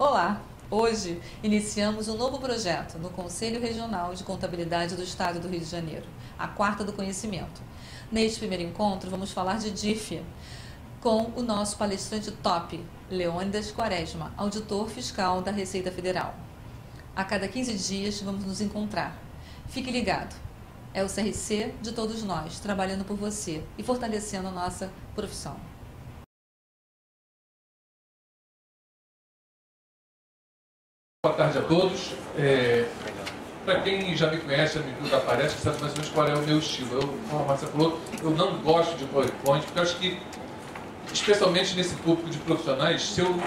Olá! Hoje iniciamos um novo projeto no Conselho Regional de Contabilidade do Estado do Rio de Janeiro, a Quarta do Conhecimento. Neste primeiro encontro vamos falar de DIF com o nosso palestrante top, Leônidas Quaresma, auditor fiscal da Receita Federal. A cada 15 dias vamos nos encontrar. Fique ligado! É o CRC de todos nós, trabalhando por você e fortalecendo a nossa profissão. Boa tarde a todos. Para quem já me conhece, já me viu da palestra, sabe mais ou menos qual é o meu estilo. Como a Márcia falou, eu não gosto de PowerPoint, porque eu acho que, especialmente nesse público de profissionais, se eu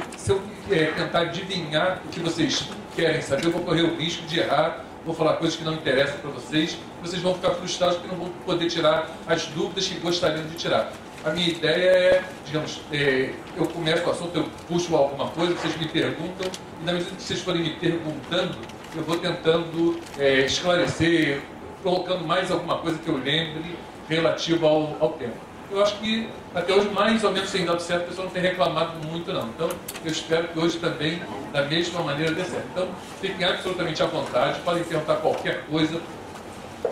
tentar adivinhar o que vocês querem saber, eu vou correr o risco de errar, vou falar coisas que não interessam para vocês, vocês vão ficar frustrados porque não vão poder tirar as dúvidas que gostariam de tirar. A minha ideia é, digamos, eu começo o assunto, eu puxo alguma coisa, vocês me perguntam, e na medida que vocês forem me perguntando, eu vou tentando esclarecer, colocando mais alguma coisa que eu lembre relativa ao tema. Eu acho que até hoje mais ou menos tem dado certo, o pessoal não tem reclamado muito não. Então, eu espero que hoje também, da mesma maneira, dê certo. Então, fiquem absolutamente à vontade, podem perguntar qualquer coisa.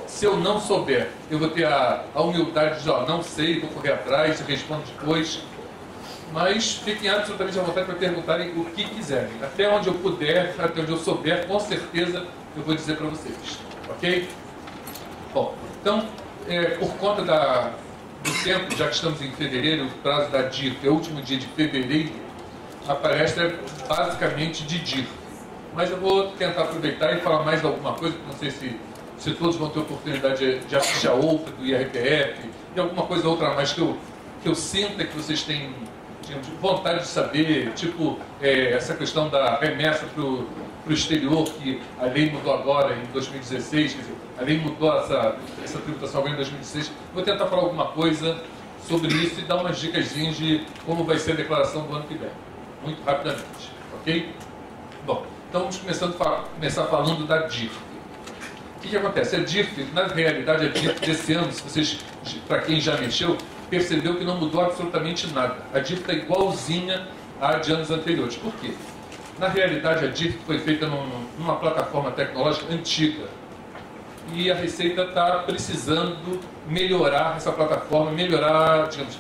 Se eu não souber, eu vou ter a humildade de dizer, ó, não sei, vou correr atrás, respondo depois. Mas fiquem absolutamente à vontade para perguntarem o que quiserem. Até onde eu puder, até onde eu souber, com certeza eu vou dizer para vocês. Ok? Bom, então, por conta do tempo, já que estamos em fevereiro, o prazo da DIF é o último dia de fevereiro, a palestra é basicamente de DIF. Mas eu vou tentar aproveitar e falar mais de alguma coisa, não sei se todos vão ter oportunidade de assistir a outra do IRPF, e alguma coisa outra a mais que eu sinta que vocês têm, digamos, vontade de saber, tipo essa questão da remessa para o exterior, que a lei mudou agora em 2016, quer dizer, a lei mudou essa tributação agora em 2016. Vou tentar falar alguma coisa sobre isso e dar umas dicas de como vai ser a declaração do ano que vem, muito rapidamente, ok? Bom, então vamos começar falando da DIF. O que acontece? A DIF, na realidade, a DIF desse ano, se vocês, para quem já mexeu, percebeu que não mudou absolutamente nada. A DIF está igualzinha à de anos anteriores. Por quê? Na realidade, a DIF foi feita numa plataforma tecnológica antiga. E a Receita está precisando melhorar essa plataforma, melhorar, digamos,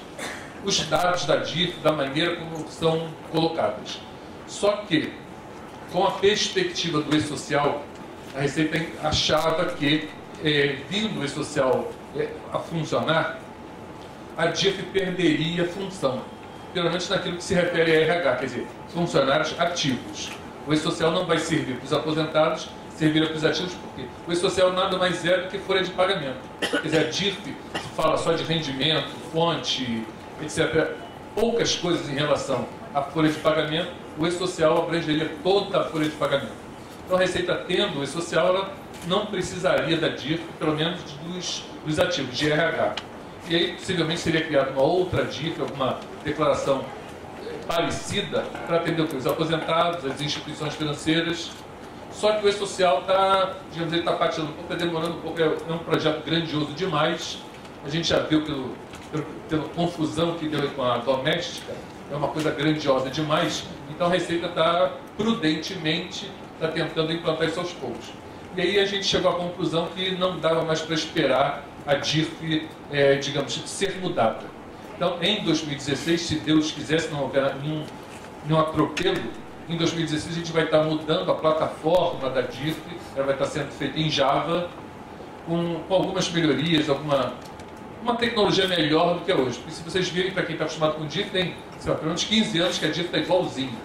os dados da DIF, da maneira como são colocados. Só que, com a perspectiva do E-Social, a Receita achava que, vindo o E-Social a funcionar, a DIF perderia função, geralmente naquilo que se refere a RH, quer dizer, funcionários ativos. O E-Social não vai servir para os aposentados, servir para os ativos, porque o E-Social nada mais é do que folha de pagamento. Quer dizer, a DIF se fala só de rendimento, fonte, etc. Poucas coisas em relação à folha de pagamento, o E-Social abrangeria toda a folha de pagamento. Então, a Receita tendo o E-Social, ela não precisaria da DIF, pelo menos dos ativos, de RH. E aí, possivelmente, seria criada uma outra DIF, alguma declaração parecida, para atender os aposentados, as instituições financeiras. Só que o E-Social está, digamos, ele está patinando um pouco, está demorando um pouco, é um projeto grandioso demais. A gente já viu pela confusão que deu com a doméstica, é uma coisa grandiosa demais. Então, a Receita está prudentemente tentando implantar isso aos poucos. E aí a gente chegou à conclusão que não dava mais para esperar a DIF, digamos, ser mudada. Então, em 2016, se Deus quisesse, não houver nenhum atropelo, em 2016 a gente vai estar mudando a plataforma da DIF, ela vai estar sendo feita em Java, com algumas melhorias, uma tecnologia melhor do que é hoje. Porque se vocês virem, para quem está acostumado com DIF, tem, sei lá, pelo menos 15 anos que a DIF está igualzinha.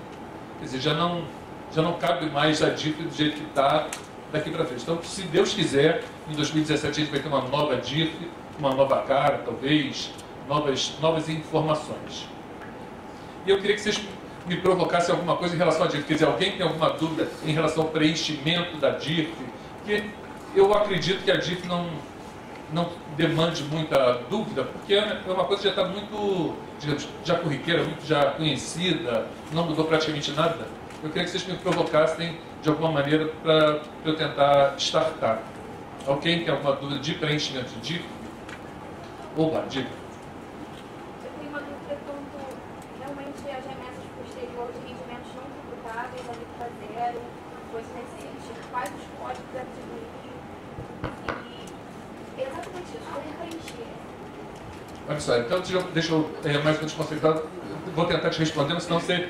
Quer dizer, já não cabe mais a DIF do jeito que está daqui para frente. Então, se Deus quiser, em 2017 a gente vai ter uma nova DIF, uma nova cara, talvez, novas informações. E eu queria que vocês me provocassem alguma coisa em relação à DIF. Quer dizer, alguém tem alguma dúvida em relação ao preenchimento da DIF? Porque eu acredito que a DIF não demande muita dúvida, porque é uma coisa que já está muito, digamos, já corriqueira, muito já conhecida, não mudou praticamente nada. Eu queria que vocês me provocassem de alguma maneira para eu tentar startar. Alguém tem alguma dúvida de preenchimento de DIF? Opa, diga. Eu tenho uma dúvida quanto realmente as remessas posteriores de rendimentos não tributáveis, fizeram uma coisa recente, quais os códigos atribuídos e exatamente isso, como preencher. Olha só, então deixa eu mais ou menos concentrar, vou tentar te responder, mas senão você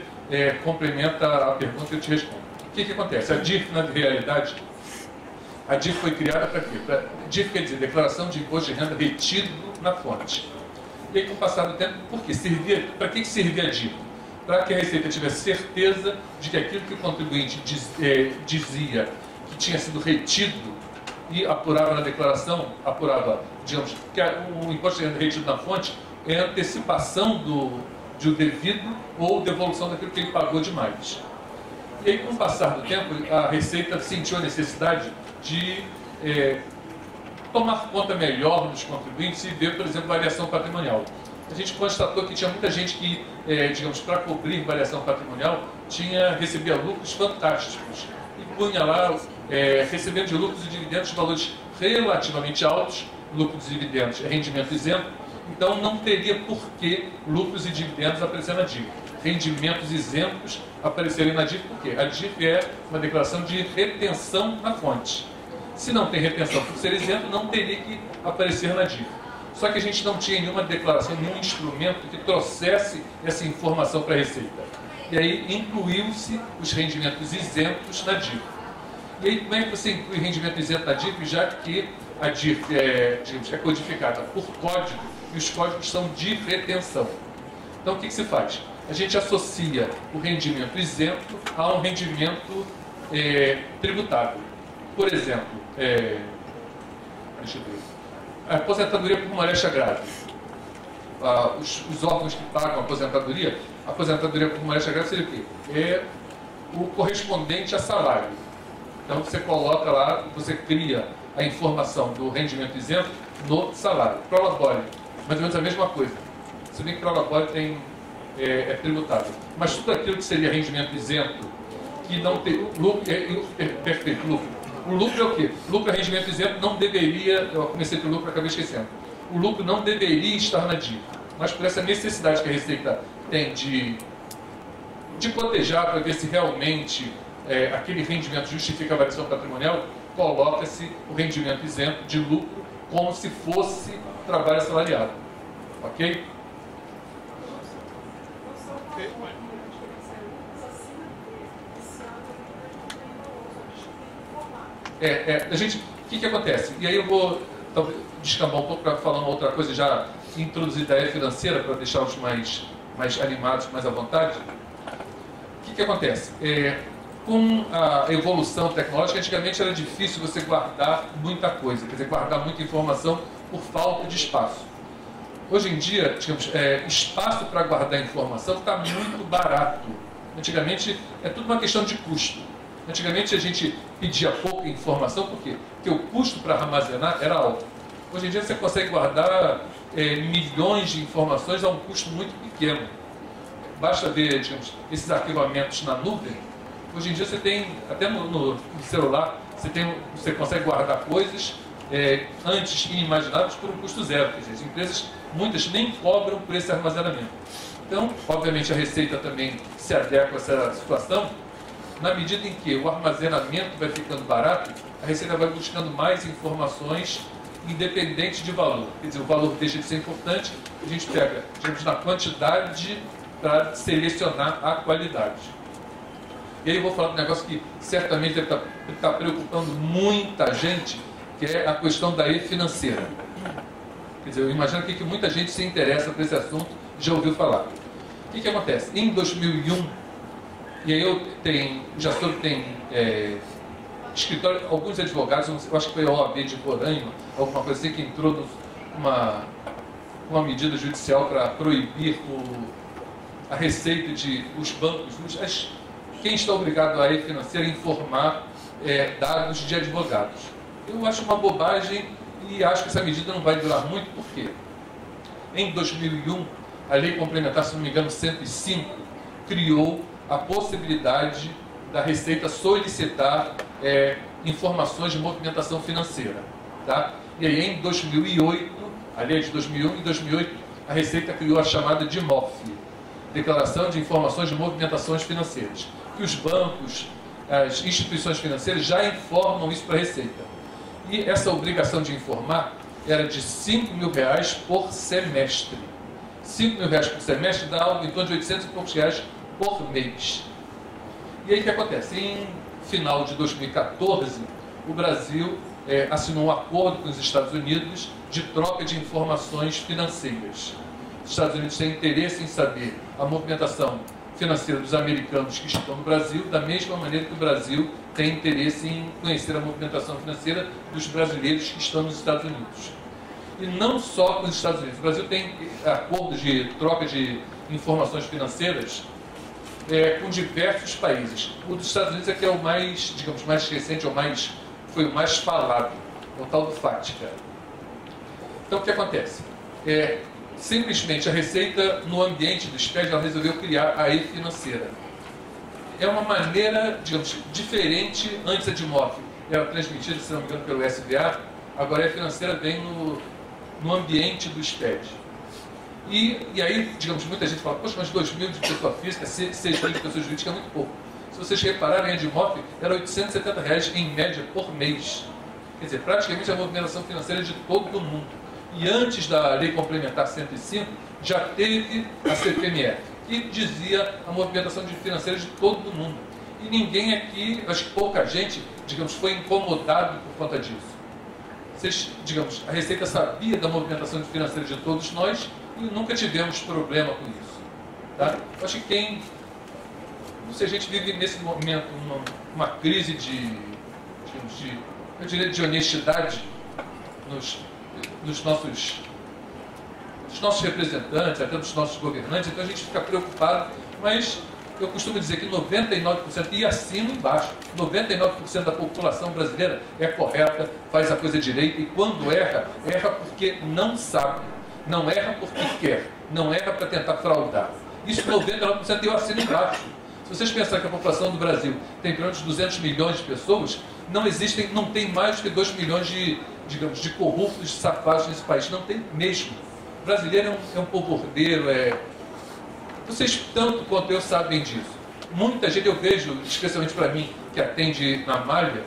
complementa a pergunta e eu te respondo. O que acontece? A DIF, na realidade, a DIF foi criada para quê? DIF quer dizer Declaração de Imposto de Renda Retido na Fonte. E aí, com o passar do tempo, por quê? Para que servia a DIF? Para que a Receita tivesse certeza de que aquilo que o contribuinte dizia que tinha sido retido e apurava na declaração, digamos, que o imposto de renda retido na fonte é a antecipação do devido ou devolução daquilo que ele pagou demais. E aí, com o passar do tempo, a Receita sentiu a necessidade de tomar conta melhor dos contribuintes e ver, por exemplo, variação patrimonial. A gente constatou que tinha muita gente que, digamos, para cobrir variação patrimonial, recebia lucros fantásticos e punha lá, recebendo de lucros e dividendos de valores relativamente altos, lucros e dividendos é rendimento isento, então não teria por que lucros e dividendos aparecerem na DIF. Rendimentos isentos aparecerem na DIF, por quê? A DIF é uma declaração de retenção na fonte. Se não tem retenção por ser isento, não teria que aparecer na DIF. Só que a gente não tinha nenhuma declaração, nenhum instrumento que trouxesse essa informação para a Receita. E aí incluiu-se os rendimentos isentos na DIF. E aí como é que você inclui rendimento isento na DIF, já que a DIF é codificada por código e os códigos são de retenção? Então o que se faz? A gente associa o rendimento isento a um rendimento tributável. Por exemplo, deixa eu ver. A aposentadoria por moléstia grave. Os órgãos que pagam a aposentadoria por moléstia grave seria o quê? É o correspondente a salário. Então você coloca lá, você cria a informação do rendimento isento no salário. Prolabore, mais ou menos a mesma coisa. Se bem que prolabore é tributável. Mas tudo aquilo que seria rendimento isento, que não tem lucro, perfeito, lucro. O lucro é o quê? Lucro é rendimento isento, não deveria, eu comecei pelo lucro, acabei esquecendo. O lucro não deveria estar na DIF, mas por essa necessidade que a Receita tem de cotejar para ver se realmente aquele rendimento justifica a variação patrimonial, coloca-se o rendimento isento de lucro como se fosse trabalho assalariado. Ok? O que acontece? E aí eu vou talvez descambar um pouco para falar uma outra coisa, já introduzir a ideia financeira para deixá-los mais animados, mais à vontade. O que acontece? Com a evolução tecnológica, antigamente era difícil você guardar muita coisa, quer dizer, guardar muita informação por falta de espaço. Hoje em dia, digamos, espaço para guardar informação está muito barato. Antigamente, é tudo uma questão de custo. Antigamente, a gente pedia pouca informação, por quê? Porque o custo para armazenar era alto. Hoje em dia, você consegue guardar milhões de informações a um custo muito pequeno. Basta ver, digamos, esses arquivamentos na nuvem. Hoje em dia, você tem, até no celular, você consegue guardar coisas antes inimagináveis por um custo zero. Quer dizer, as empresas, muitas, nem cobram por esse armazenamento. Então, obviamente, a Receita também se adequa a essa situação. Na medida em que o armazenamento vai ficando barato, a Receita vai buscando mais informações independente de valor. Quer dizer, o valor deixa de ser importante, a gente pega, digamos, na quantidade para selecionar a qualidade. E aí eu vou falar de um negócio que certamente deve estar preocupando muita gente, que é a questão da e-financeira. Quer dizer, eu imagino que muita gente se interessa por esse assunto, já ouviu falar. O que acontece? Em 2001, e aí já tem escritório, alguns advogados, eu acho que foi a OAB de Roraima, alguma coisa assim, que entrou uma medida judicial para proibir a receita de os bancos, quem está obrigado a e-financeira informar dados de advogados. Eu acho uma bobagem e acho que essa medida não vai durar muito, por quê? Em 2001, a Lei Complementar, se não me engano, 105, criou a possibilidade da Receita solicitar informações de movimentação financeira. Tá? E aí, em 2008, a lei de 2001, em 2008, a Receita criou a chamada DIMOF, Declaração de Informações de Movimentações Financeiras, que os bancos as instituições financeiras já informam isso para a Receita. E essa obrigação de informar era de R$5.000 por semestre. R$5.000 por semestre dá algo em torno de R$800 e poucos por mês. E aí o que acontece? Em final de 2014, o Brasil assinou um acordo com os Estados Unidos de troca de informações financeiras. Os Estados Unidos têm interesse em saber a movimentação financeira dos americanos que estão no Brasil, da mesma maneira que o Brasil tem interesse em conhecer a movimentação financeira dos brasileiros que estão nos Estados Unidos. E não só com os Estados Unidos. O Brasil tem acordos de troca de informações financeiras com diversos países. O dos Estados Unidos é que é o mais, digamos, mais recente, foi o mais falado, é o tal do FATCA. Então, o que acontece? Simplesmente a Receita, no ambiente do SPED, ela resolveu criar a e-financeira. É uma maneira, digamos, diferente. Antes a DIMOF era transmitida, se não me engano, pelo SBA, agora a e-financeira vem no ambiente do SPED. E aí, digamos, muita gente fala, poxa, mas 2.000 de pessoa física, 6.000 de pessoa jurídica é muito pouco. Se vocês repararem, a DIMOF era R$870 em média por mês. Quer dizer, praticamente a movimentação financeira de todo mundo. E antes da Lei Complementar 105, já teve a CPMF, que dizia a movimentação financeira de todo mundo. E ninguém aqui, acho que pouca gente, digamos, foi incomodado por conta disso. Vocês, digamos, a Receita sabia da movimentação financeira de todos nós e nunca tivemos problema com isso. Tá? Eu acho que não sei, a gente vive nesse momento uma crise eu diria, de honestidade dos nossos representantes, até dos nossos governantes, então a gente fica preocupado, mas eu costumo dizer que 99%, e acima e embaixo, 99% da população brasileira é correta, faz a coisa direita, e quando erra, erra porque não sabe, não erra porque quer, não erra para tentar fraudar. Isso 99% eu assino embaixo. Se vocês pensarem que a população do Brasil tem pelo menos 200 milhões de pessoas, não tem mais do que 2 milhões de corruptos, de safados nesse país. Não tem mesmo. O brasileiro é um povo ordeiro, Vocês, tanto quanto eu, sabem disso. Muita gente, eu vejo, especialmente para mim, que atende na malha,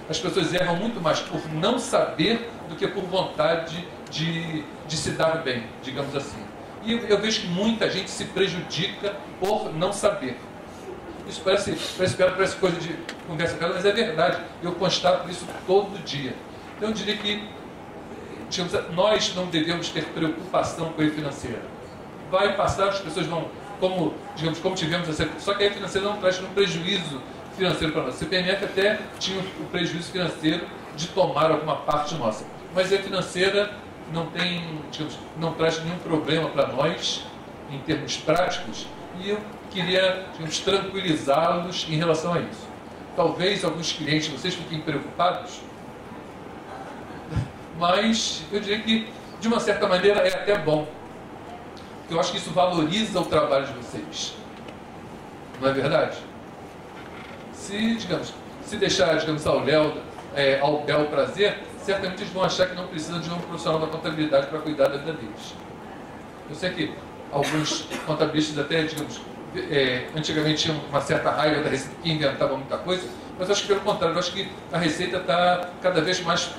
as pessoas erram muito mais por não saber do que por vontade de se dar bem, digamos assim. E eu vejo que muita gente se prejudica por não saber. Isso parece coisa de conversa fiada, mas é verdade. Eu constato isso todo dia. Então eu diria que, digamos, nós não devemos ter preocupação com a financeira. Vai passar, as pessoas vão, como tivemos essa. Só que a financeira não traz um prejuízo financeiro para nós. A CPMF até tinha o prejuízo financeiro de tomar alguma parte nossa. Mas a financeira não traz nenhum problema para nós, em termos práticos, e eu queria, tranquilizá-los em relação a isso. Talvez alguns clientes, vocês fiquem preocupados, mas eu diria que, de uma certa maneira, é até bom. Porque eu acho que isso valoriza o trabalho de vocês. Não é verdade? Se deixar, ao bel prazer, certamente eles vão achar que não precisam de um profissional da contabilidade para cuidar da vida deles. Eu sei que alguns contabilistas até, antigamente tinham uma certa raiva da Receita, que inventava muita coisa, mas acho que pelo contrário, acho que a Receita está cada vez mais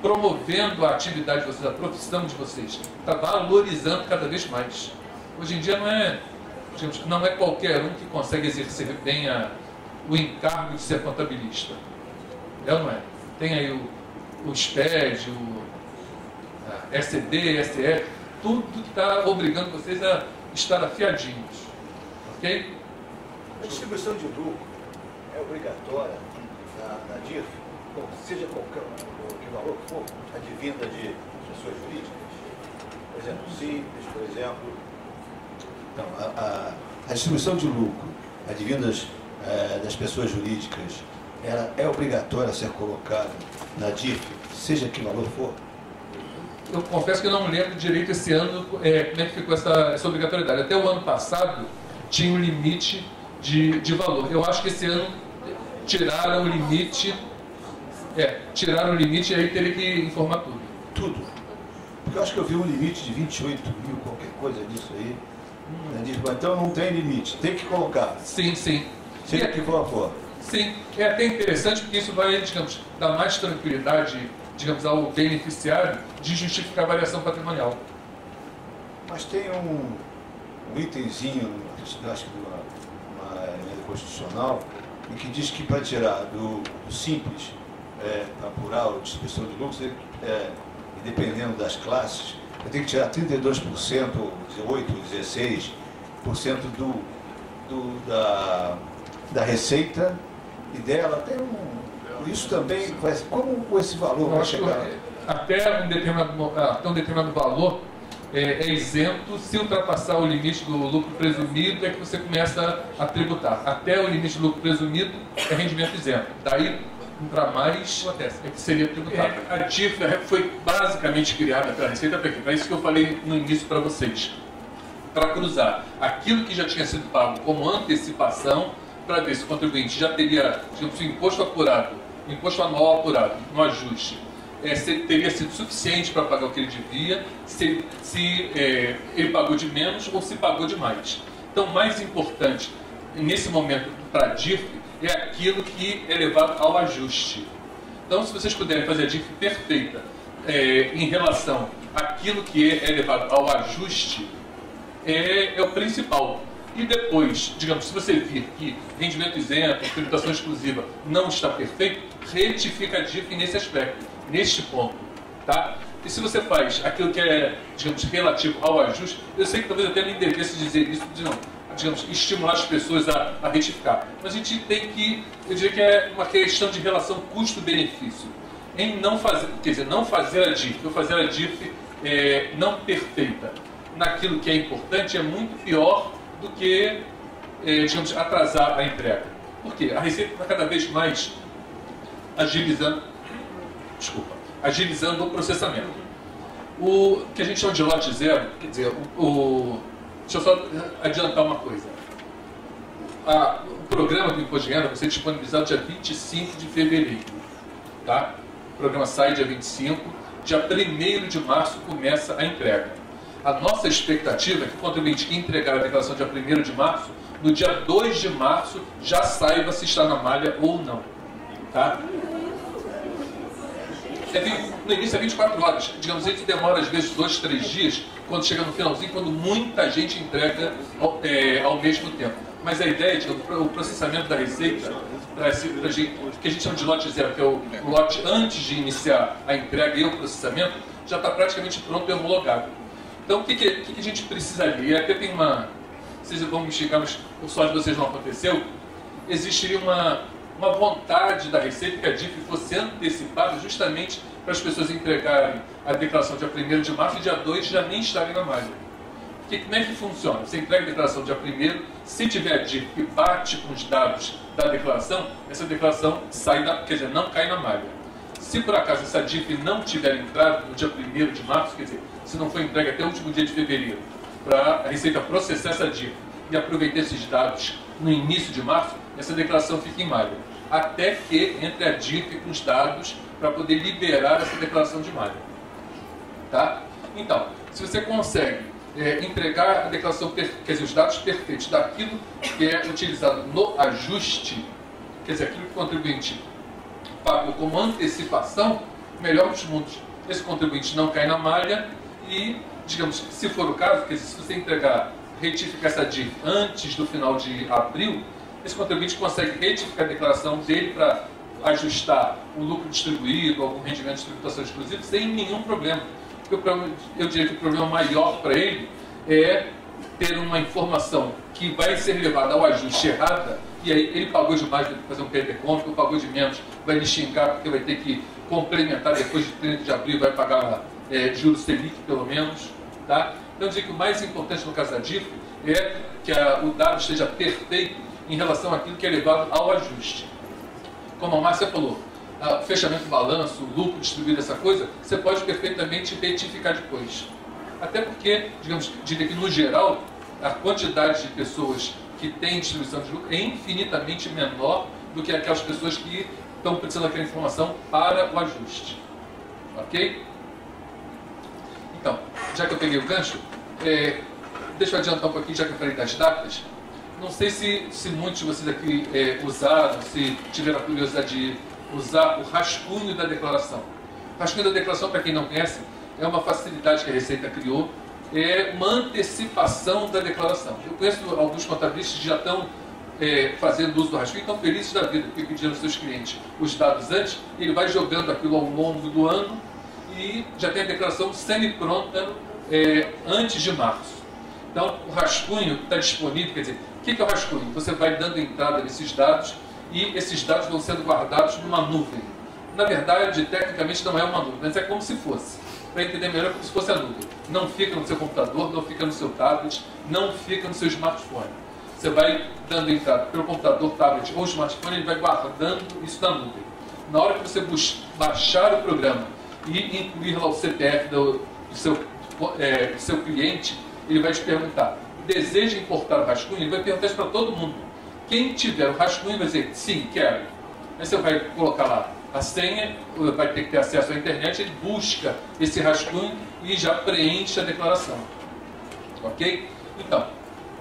promovendo a atividade de vocês, a profissão de vocês, está valorizando cada vez mais. Hoje em dia não é qualquer um que consegue exercer bem o encargo de ser contabilista. É ou não é? Tem aí o SPED, a SED, SE, tudo que está obrigando vocês a estar afiadinhos. Ok? A distribuição de lucro é obrigatória na DIF, seja qualquer que valor que for, advinda de pessoas jurídicas? Por exemplo, simples, por exemplo. Então, a distribuição de lucro advindas das pessoas jurídicas, ela é obrigatória a ser colocada na DIF, seja que valor for? Eu confesso que eu não lembro direito esse ano como é que ficou essa obrigatoriedade. Até o ano passado tinha um limite de valor. Eu acho que esse ano tiraram o limite. Tiraram o limite e aí teria que informar tudo. Tudo? Porque eu acho que eu vi um limite de 28 mil, qualquer coisa disso aí. Então não tem limite, tem que colocar. Sim, sim. Seja que for. Sim, é até interessante porque isso vai, digamos, dar mais tranquilidade, digamos, ao beneficiário de justificar a variação patrimonial. Mas tem um itemzinho, acho que uma emenda constitucional, em que diz que para tirar do simples para apurar a distribuição de lucros, e dependendo das classes, tem que tirar 32%, 18%, 16% da receita e dela. Tem isso também, como esse valor vai chegar? Até um determinado valor é isento. Se ultrapassar o limite do lucro presumido, é que você começa a tributar. Até o limite do lucro presumido é rendimento isento. Daí para mais é que seria tributado. A DIF foi basicamente criada pela Receita para isso que eu falei no início para vocês. Para cruzar aquilo que já tinha sido pago como antecipação, para ver se o contribuinte já teria, digamos, o imposto apurado, o imposto anual apurado, no ajuste, se teria sido suficiente para pagar o que ele devia, se ele pagou de menos ou se pagou de mais. Então, mais importante, nesse momento, para a DIF, é aquilo que é levado ao ajuste. Então, se vocês puderem fazer a DIF perfeita em relação àquilo que é levado ao ajuste, é o principal. E depois, digamos, se você vir que rendimento isento, tributação exclusiva não está perfeito, retifica a DIF nesse aspecto, neste ponto. Tá? E se você faz aquilo que é, digamos, relativo ao ajuste, eu sei que talvez até nem devesse dizer isso, digamos, estimular as pessoas a retificar. Mas a gente tem que, eu diria que é uma questão de relação custo-benefício. Em não fazer, quer dizer, não fazer a DIF, ou fazer a DIF não perfeita naquilo que é importante é muito pior do que, digamos, atrasar a entrega. Por quê? A Receita está cada vez mais agilizando o processamento. O que a gente chama de lote zero, quer dizer, deixa eu só adiantar uma coisa. O programa do Imposto de Renda vai ser disponibilizado dia 25 de fevereiro. Tá? O programa sai dia 25, dia 1º de março começa a entrega. A nossa expectativa é que o contribuinte que entregar a declaração dia 1º de março, no dia 2 de março, já saiba se está na malha ou não. Tá? No início é 24 horas. Digamos, isso demora às vezes 2, 3 dias, quando chega no finalzinho, quando muita gente entrega ao mesmo tempo. Mas a ideia de o processamento da Receita, que a gente chama de lote zero, que é o lote antes de iniciar a entrega e o processamento, já está praticamente pronto e homologado. Então, o que a gente precisaria? E até tem vocês vão me explicar, mas o só de vocês não aconteceu. Existiria uma vontade da Receita que a DIF fosse antecipada justamente para as pessoas entregarem a declaração dia 1º de março e dia 2 já nem estarem na malha. Porque como é que funciona? Você entrega a declaração dia 1º, se tiver a DIF que bate com os dados da declaração, essa declaração não cai na malha. Se por acaso essa DIF não tiver entrado no dia 1º de março, quer dizer, se não for entregue até o último dia de fevereiro, para a Receita processar essa DIF e aproveitar esses dados no início de março, essa declaração fica em malha. Até que entre a DIF com os dados para poder liberar essa declaração de malha. Tá? Então, se você consegue entregar a declaração, quer dizer, os dados perfeitos daquilo que é utilizado no ajuste, quer dizer, aquilo que o contribuinte pagou como antecipação, melhor dos mundos. Esse contribuinte não cai na malha e, digamos, se for o caso, quer dizer, se você retificar essa DIF antes do final de abril, esse contribuinte consegue retificar a declaração dele para ajustar o lucro distribuído, algum rendimento de tributação exclusiva, sem nenhum problema. Porque eu diria que o problema maior para ele é ter uma informação que vai ser levada ao ajuste errada, e aí ele pagou demais, vai ter que fazer um PDD conta, ou pagou de menos, vai lhe xingar porque vai ter que complementar depois de 30 de abril, vai pagar juros Selic pelo menos. Tá? Então eu diria que o mais importante no caso da DIF é que o dado esteja perfeito em relação àquilo que é levado ao ajuste. Como a Márcia falou, o fechamento do balanço, o lucro distribuído, essa coisa, você pode perfeitamente retificar depois. Até porque, digamos, diria que no geral, a quantidade de pessoas que têm distribuição de lucro é infinitamente menor do que aquelas pessoas que estão precisando daquela informação para o ajuste. Ok? Então, já que eu peguei o gancho, deixa eu adiantar um pouquinho, já que eu falei das datas. Não sei se muitos de vocês aqui usaram, se tiveram a curiosidade de usar o rascunho da declaração. O rascunho da declaração, para quem não conhece, é uma facilidade que a Receita criou, é uma antecipação da declaração. Eu conheço alguns contabilistas que já estão fazendo uso do rascunho, estão felizes da vida, porque pediram aos seus clientes os dados antes, ele vai jogando aquilo ao longo do ano e já tem a declaração semi-pronta antes de março. Então, o rascunho está disponível, quer dizer, o que é o rascunho? Você vai dando entrada nesses dados e esses dados vão sendo guardados numa nuvem. Na verdade, tecnicamente não é uma nuvem, mas é como se fosse. Para entender melhor, como se fosse a nuvem. Não fica no seu computador, não fica no seu tablet, não fica no seu smartphone. Você vai dando entrada pelo computador, tablet ou smartphone, ele vai guardando isso na nuvem. Na hora que você baixar o programa e incluir lá o CPF do seu cliente, ele vai te perguntar, deseja importar o rascunho? Ele vai perguntar isso para todo mundo. Quem tiver o rascunho vai dizer, sim, quero. Aí você vai colocar lá a senha, vai ter que ter acesso à internet, ele busca esse rascunho e já preenche a declaração. Ok? Então,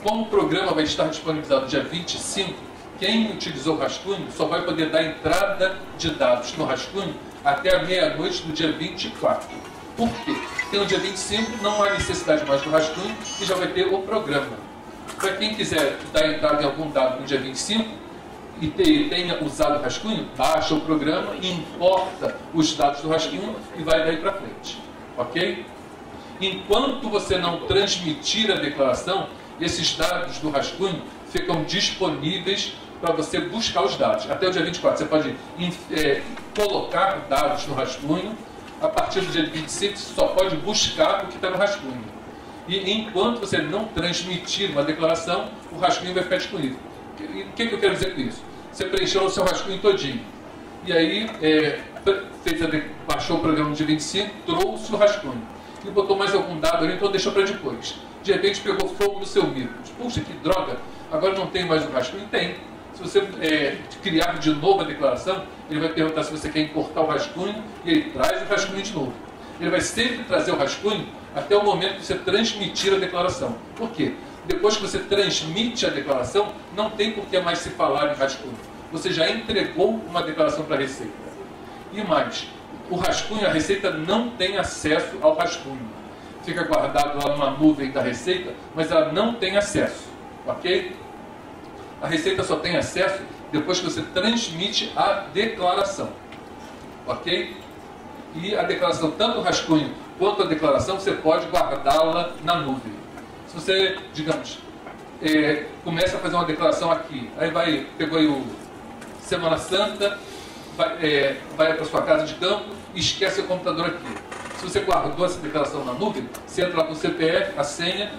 como o programa vai estar disponibilizado no dia 25, quem utilizou o rascunho só vai poder dar entrada de dados no rascunho até a meia-noite do dia 24. Por quê? Porque no dia 25 não há necessidade mais do rascunho e já vai ter o programa. Para quem quiser dar entrada em algum dado no dia 25 e tenha usado o rascunho, baixa o programa, importa os dados do rascunho e vai daí para frente. Ok? Enquanto você não transmitir a declaração, esses dados do rascunho ficam disponíveis para você buscar os dados. Até o dia 24 você pode colocar dados no rascunho. A partir do dia 25 você só pode buscar o que está no rascunho. E enquanto você não transmitir uma declaração, o rascunho vai ficar disponível. O que eu quero dizer com isso? Você preencheu o seu rascunho todinho. E aí, baixou o programa no dia 25, trouxe o rascunho. E botou mais algum dado ali, então deixou para depois. De repente pegou fogo no seu micro. Puxa, que droga, agora não tem mais o rascunho? Tem. Se você criar de novo a declaração, ele vai perguntar se você quer importar o rascunho e ele traz o rascunho de novo. Ele vai sempre trazer o rascunho até o momento que você transmitir a declaração. Por quê? Depois que você transmite a declaração, não tem por que mais se falar em rascunho. Você já entregou uma declaração para a Receita. E mais, o rascunho, a Receita não tem acesso ao rascunho. Fica guardado lá numa nuvem da Receita, mas ela não tem acesso. Ok? A Receita só tem acesso depois que você transmite a declaração. Ok? E a declaração, tanto o rascunho quanto a declaração, você pode guardá-la na nuvem. Se você, digamos, começa a fazer uma declaração aqui, aí pegou aí o Semana Santa, vai para sua casa de campo e esquece o computador aqui. Se você guardou essa declaração na nuvem, você entra lá com o CPF, a senha,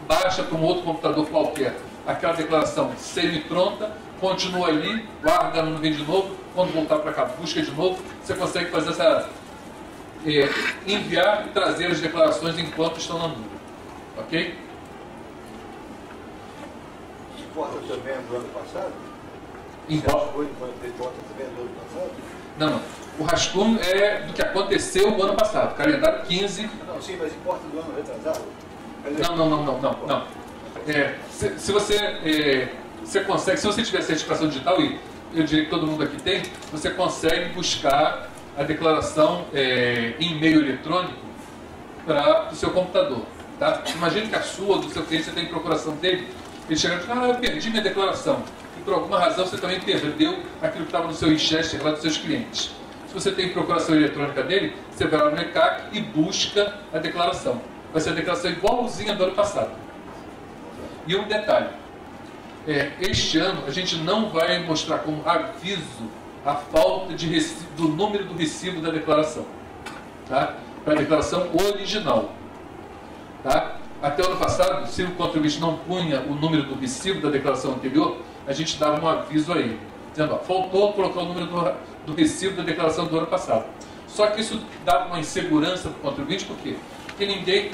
baixa para um outro computador qualquer aquela declaração semi-pronta, continua ali, guarda na nuvem de novo, quando voltar para cá, busca de novo, você consegue fazer essa... enviar e trazer as declarações enquanto estão na nuvem. Ok? Importa também do ano passado? Importa também do ano passado? Não. O rascunho é do que aconteceu no ano passado, calendário 15. Não, sim, mas importa do ano retrasado? Não. Se você consegue, se você tiver certificação digital, e eu diria que todo mundo aqui tem, você consegue buscar a declaração em e-mail eletrônico para o seu computador. Tá? Imagine que a sua, do seu cliente, você tem procuração dele, ele chega e diz, eu perdi minha declaração. E por alguma razão você também perdeu aquilo que estava no seu Winchester lá dos seus clientes. Se você tem procuração eletrônica dele, você vai lá no ECAC e busca a declaração. Vai ser a declaração igualzinha do ano passado. E um detalhe, este ano a gente não vai mostrar como aviso a falta do número do recibo da declaração, tá? Para a declaração original. Tá? Até o ano passado, se o contribuinte não punha o número do recibo da declaração anterior, a gente dava um aviso a ele, dizendo, faltou colocar o número do recibo da declaração do ano passado. Só que isso dava uma insegurança para o contribuinte, por quê? Porque ninguém,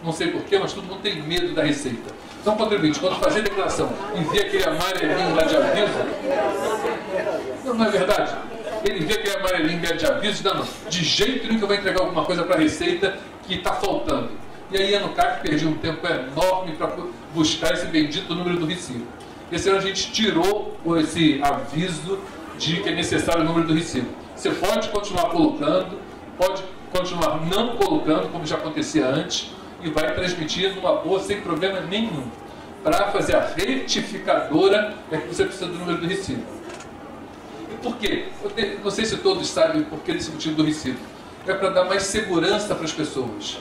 não sei porquê, mas todo mundo tem medo da Receita. Então o contribuinte, quando fazer a declaração, envia aquele amarelinho lá de aviso, não é verdade? Ele envia aquele amarelinho de aviso, não, de jeito nenhum que eu vou entregar alguma coisa para a Receita que está faltando. E aí ia no CAC, perdia um tempo enorme para buscar esse bendito número do recibo. Esse ano a gente tirou esse aviso de que é necessário o número do recibo. Você pode continuar colocando, pode continuar não colocando, como já acontecia antes, e vai transmitir numa boa, sem problema nenhum. Para fazer a retificadora é que você precisa do número do recibo. E por quê? Não sei se todos sabem por que desse motivo do recibo. É para dar mais segurança para as pessoas.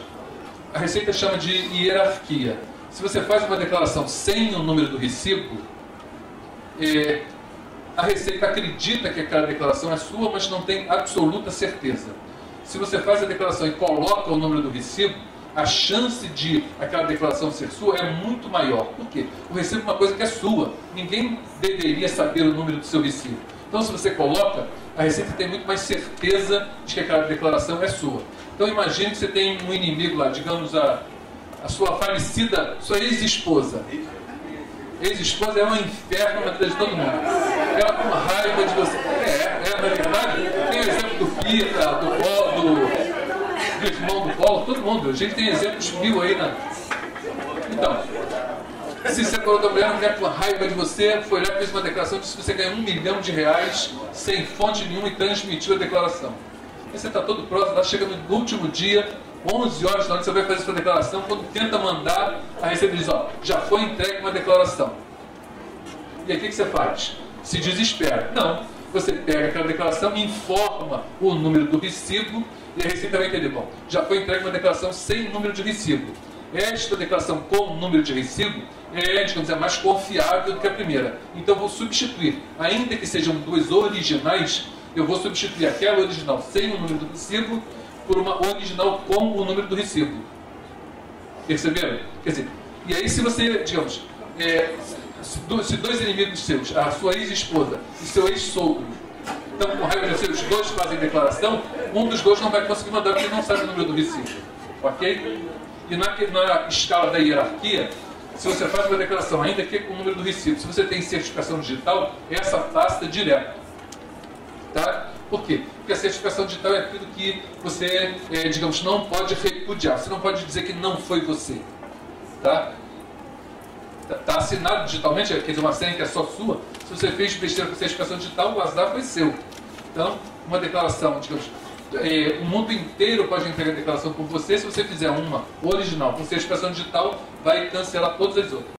A Receita chama de hierarquia. Se você faz uma declaração sem o número do recibo, a Receita acredita que aquela declaração é sua, mas não tem absoluta certeza. Se você faz a declaração e coloca o número do recibo, a chance de aquela declaração ser sua é muito maior. Por quê? O recibo é uma coisa que é sua. Ninguém deveria saber o número do seu recibo. Então, se você coloca, a Receita tem muito mais certeza de que aquela declaração é sua. Então, imagine que você tem um inimigo lá, digamos a sua falecida, sua ex-esposa. Ex-esposa é um inferno na vida de todo mundo. Ela com raiva de você. Na verdade, tem o exemplo do Pita, do irmão do Paulo, todo mundo. A gente tem exemplos mil aí, né? Então, se separou da mulher, a mulher com raiva de você, foi lá e fez uma declaração, disse que você ganha R$1 milhão sem fonte nenhuma e transmitiu a declaração. Aí você está todo próximo, lá chega no último dia, 11 horas, na hora que você vai fazer sua declaração, quando tenta mandar, a Receita diz, já foi entregue uma declaração. E aí o que você faz? Se desespera. Não, você pega aquela declaração, informa o número do recibo, e a Receita vai entender, bom, já foi entregue uma declaração sem número de recibo. Esta declaração com número de recibo digamos, é mais confiável do que a primeira. Então vou substituir, ainda que sejam duas originais, eu vou substituir aquela original sem o número do recibo por uma original com o número do recibo. Perceberam? Quer dizer, e aí se você, digamos, se dois inimigos seus, a sua ex-esposa e seu ex-sogro, estão com raiva de você, os dois fazem declaração, um dos dois não vai conseguir mandar porque não sabe o número do recibo. Ok? E na escala da hierarquia, se você faz uma declaração, ainda que com o número do recibo, se você tem certificação digital, essa passa direto. Tá? Por quê? Porque a certificação digital é aquilo que você, digamos, não pode repudiar. Você não pode dizer que não foi você. Tá? Tá assinado digitalmente, quer dizer, uma senha que é só sua. Se você fez besteira com certificação digital, o azar foi seu. Então, uma declaração, digamos, o mundo inteiro pode entregar a declaração por você. Se você fizer uma original com certificação digital, vai cancelar todas as outras.